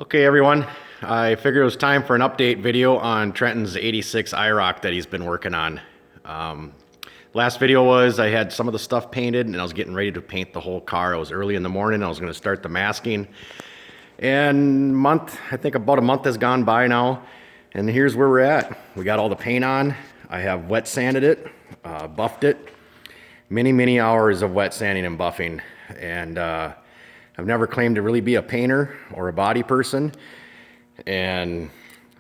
Okay everyone, I figured it was time for an update video on Trenton's 86 Iroc that he's been working on. Last video was I had some of the stuff painted and I was getting ready to paint the whole car. It was early in the morning, I was going to start the masking. And I think about a month has gone by now, and here's where we're at. We got all the paint on, I have wet sanded it, buffed it. Many hours of wet sanding and buffing, and I've never claimed to really be a painter or a body person, and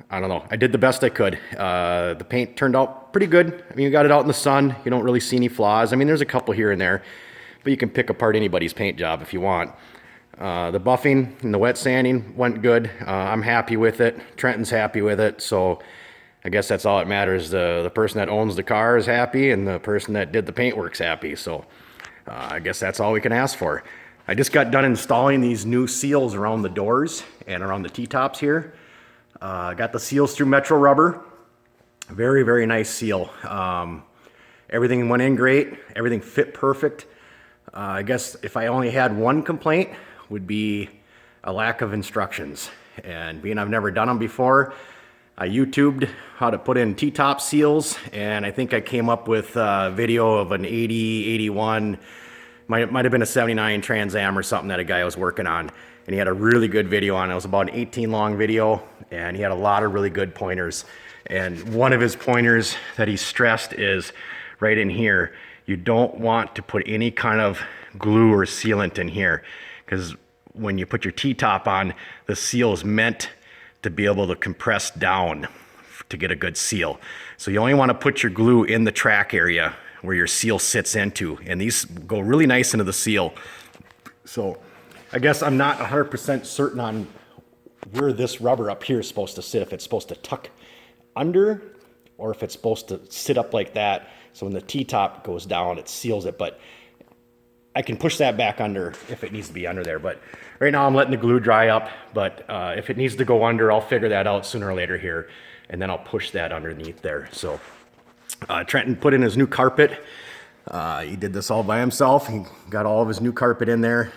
I don't know, I did the best I could. The paint turned out pretty good. I mean, you got it out in the sun, you don't really see any flaws. I mean, there's a couple here and there, but you can pick apart anybody's paint job if you want. The buffing and the wet sanding went good. I'm happy with it. Trenton's happy with it, so I guess that's all that matters. The person that owns the car is happy, and the person that did the paint work's happy, so I guess that's all we can ask for. I just got done installing these new seals around the doors and around the T-tops here. I got the seals through Metro Rubber. Very nice seal. Everything went in great. Everything fit perfect. I guess if I only had one complaint, would be a lack of instructions. And being I've never done them before, I YouTubed how to put in T-top seals, and I think I came up with a video of an 80, 81, might have been a 79 Trans Am or something that a guy was working on, and he had a really good video on it. It was about an 18 long video, and he had a lot of really good pointers. And one of his pointers that he stressed is right in here. You don't want to put any kind of glue or sealant in here, because when you put your T-top on, the seal is meant to be able to compress down to get a good seal. So you only want to put your glue in the track area where your seal sits into, and these go really nice into the seal. So I guess I'm not 100% certain on where this rubber up here is supposed to sit, if it's supposed to tuck under or if it's supposed to sit up like that, so when the T-top goes down it seals it. But I can push that back under if it needs to be under there. But right now I'm letting the glue dry up, but if it needs to go under, I'll figure that out sooner or later here, and then I'll push that underneath there. So Trenton put in his new carpet. He did this all by himself. He got all of his new carpet in there.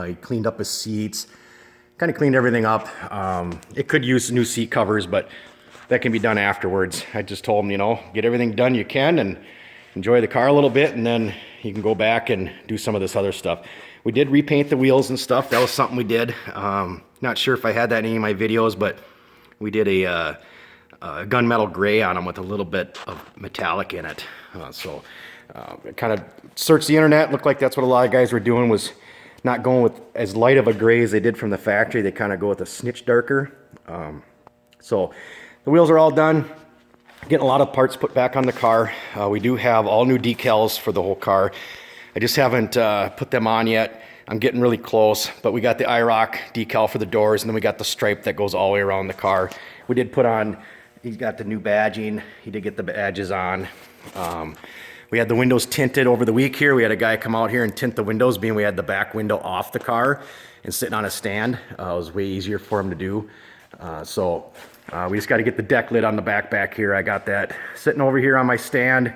He cleaned up his seats, kind of cleaned everything up. It could use new seat covers, but that can be done afterwards. I just told him, you know, get everything done you can and enjoy the car a little bit, and then you can go back and do some of this other stuff. We did repaint the wheels and stuff. That was something we did. Not sure if I had that in any of my videos, but we did a gunmetal gray on them with a little bit of metallic in it. It kind of searched the internet. Looked like that's what a lot of guys were doing, was not going with as light of a gray as they did from the factory. They kind of go with a snitch darker. So the wheels are all done. Getting a lot of parts put back on the car. We do have all new decals for the whole car. I just haven't put them on yet. I'm getting really close, but we got the Iroc decal for the doors, and then we got the stripe that goes all the way around the car. We did put on, he's got the new badging. He did get the badges on. We had the windows tinted over the week here. We had a guy come out here and tint the windows, being we had the back window off the car and sitting on a stand. It was way easier for him to do. We just got to get the deck lid on the back here. I got that sitting over here on my stand.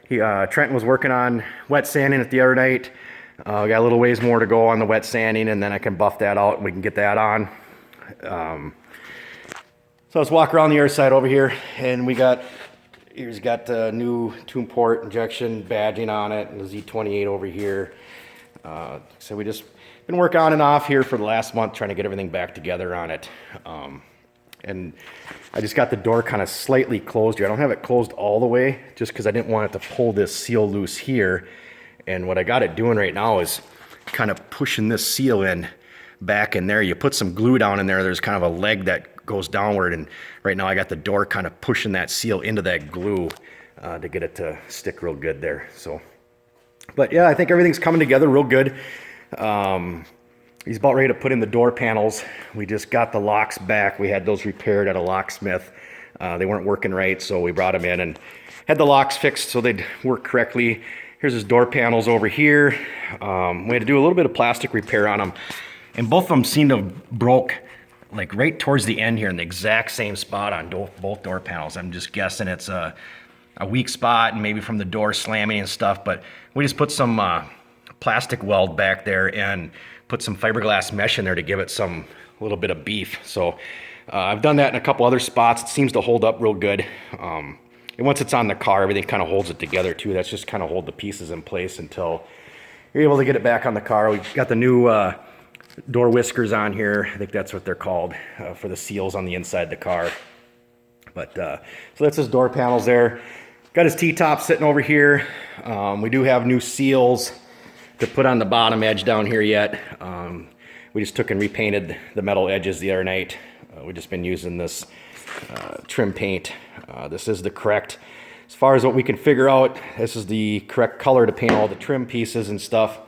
Trenton was working on wet sanding it the other night. We got a little ways more to go on the wet sanding, and then I can buff that out and we can get that on. So let's walk around the other side over here, and here's got the new tune port injection badging on it, and the Z28 over here. So we just been working on and off here for the last month, trying to get everything back together on it. And I just got the door kind of slightly closed here. I don't have it closed all the way, just because I didn't want it to pull this seal loose here. And what I got it doing right now is kind of pushing this seal in back in there. You put some glue down in there, there's kind of a leg that goes downward, and right now I got the door kind of pushing that seal into that glue to get it to stick real good there. So, but yeah, I think everything's coming together real good. He's about ready to put in the door panels. We just got the locks back. We had those repaired at a locksmith. They weren't working right, so we brought them in and had the locks fixed so they'd work correctly. Here's his door panels over here. We had to do a little bit of plastic repair on them, and both of them seemed to have broke like right towards the end here in the exact same spot on both door panels. I'm just guessing it's a weak spot, and maybe from the door slamming and stuff, but we just put some plastic weld back there and put some fiberglass mesh in there to give it some a little bit of beef. So I've done that in a couple other spots. It seems to hold up real good. And once it's on the car, everything kind of holds it together too. That's just kind of hold the pieces in place until you're able to get it back on the car. We've got the new door whiskers on here. I think that's what they're called for the seals on the inside of the car. But so that's his door panels there. Got his T-top sitting over here. We do have new seals to put on the bottom edge down here yet. We just took and repainted the metal edges the other night. We've just been using this trim paint. This is the correct, as far as what we can figure out, this is the correct color to paint all the trim pieces and stuff.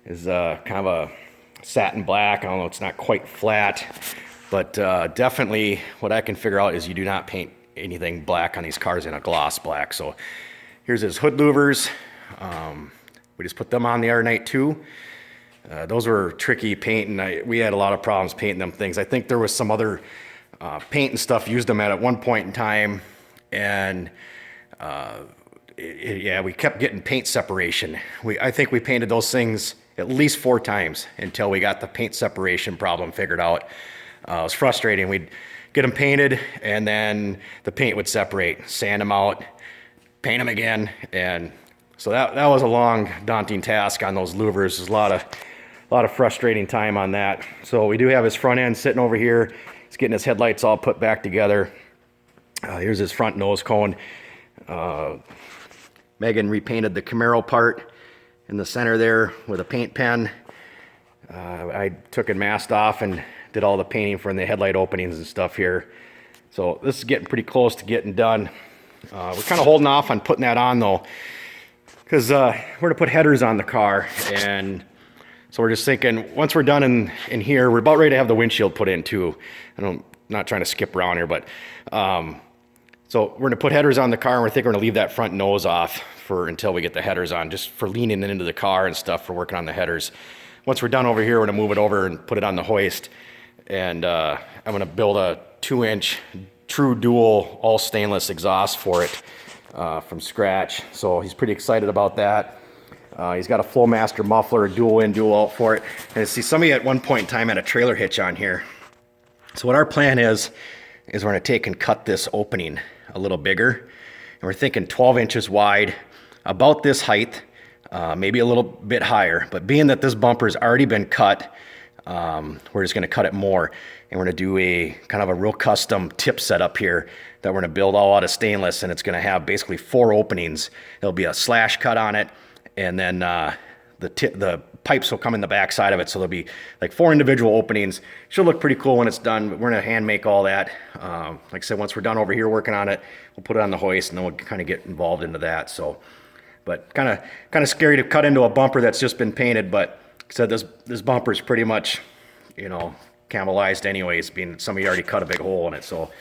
Is kind of a satin black. I don't know, it's not quite flat, but definitely what I can figure out is you do not paint anything black on these cars in a gloss black. So here's his hood louvers. We just put them on the other night too. Those were tricky painting. We had a lot of problems painting them things. I think there was some other paint and stuff used them at one point in time, and yeah, we kept getting paint separation. I think we painted those things at least 4 times until we got the paint separation problem figured out. It was frustrating. We'd get them painted, and then the paint would separate, sand them out, paint them again, and so that was a long, daunting task on those louvers. There's a lot of frustrating time on that. So we do have his front end sitting over here. He's getting his headlights all put back together. Here's his front nose cone. Megan repainted the Camaro part in the center there with a paint pen. I took and masked off and did all the painting for the headlight openings and stuff here. So this is getting pretty close to getting done. We're kind of holding off on putting that on though, because we're gonna put headers on the car, and so we're just thinking once we're done in here, we're about ready to have the windshield put in too. I'm not trying to skip around here, but so we're gonna put headers on the car, and we're thinking we're gonna leave that front nose off until we get the headers on, just for leaning into the car and stuff, for working on the headers. Once we're done over here, we're gonna move it over and put it on the hoist, and I'm gonna build a 2-inch true dual all stainless exhaust for it from scratch. So he's pretty excited about that. He's got a Flowmaster muffler, dual in, dual out for it. And see, somebody at one point in time had a trailer hitch on here. So what our plan is we're gonna take and cut this opening a little bigger. And we're thinking 12 inches wide, about this height, maybe a little bit higher. But being that this bumper's already been cut, we're just gonna cut it more. And we're gonna do a kind of a real custom tip setup here that we're gonna build all out of stainless, and it's gonna have basically 4 openings. There'll be a slash cut on it, and then the pipes will come in the back side of it, so there'll be like 4 individual openings. Should look pretty cool when it's done, but we're gonna hand make all that. Like I said, once we're done over here working on it, we'll put it on the hoist, and then we'll kind of get involved into that. So, but kind of scary to cut into a bumper that's just been painted, but like I said, this bumper is pretty much, you know, caramelized anyways, being somebody already cut a big hole in it. So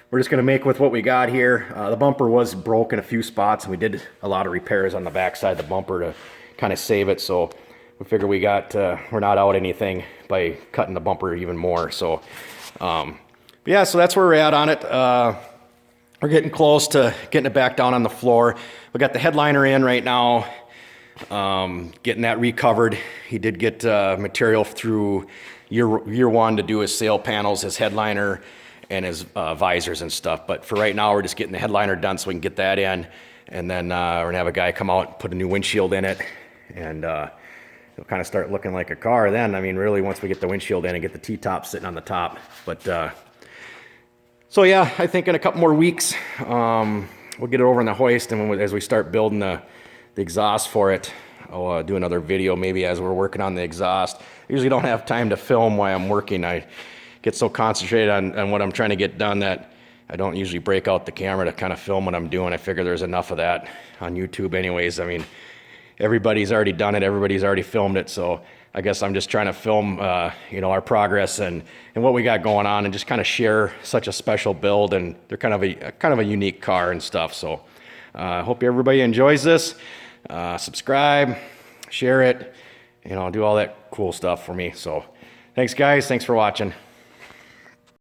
we're just gonna make with what we got here. The bumper was broke in a few spots, and we did a lot of repairs on the back side of the bumper to kind of save it. So we figure we're not out anything by cutting the bumper even more. So but yeah, so that's where we're at on it. We're getting close to getting it back down on the floor. We got the headliner in right now, getting that recovered. He did get material through year 1 to do his sail panels, his headliner, and his visors and stuff. But for right now, we're just getting the headliner done so we can get that in. And then we're gonna have a guy come out and put a new windshield in it. And it'll kind of start looking like a car then. I mean, really, once we get the windshield in and get the T-top sitting on the top. But so yeah, I think in a couple more weeks, we'll get it over on the hoist. And as we start building the exhaust for it, I'll do another video maybe as we're working on the exhaust. I usually don't have time to film while I'm working. I get so concentrated on what I'm trying to get done that I don't usually break out the camera to kind of film what I'm doing. I figure there's enough of that on YouTube anyways. I mean, everybody's already done it. Everybody's already filmed it. So I guess I'm just trying to film, you know, our progress and what we got going on, and just kind of share such a special build. And they're kind of a unique car and stuff. So I hope everybody enjoys this. Subscribe, share it, you know, do all that cool stuff for me. So thanks guys. Thanks for watching.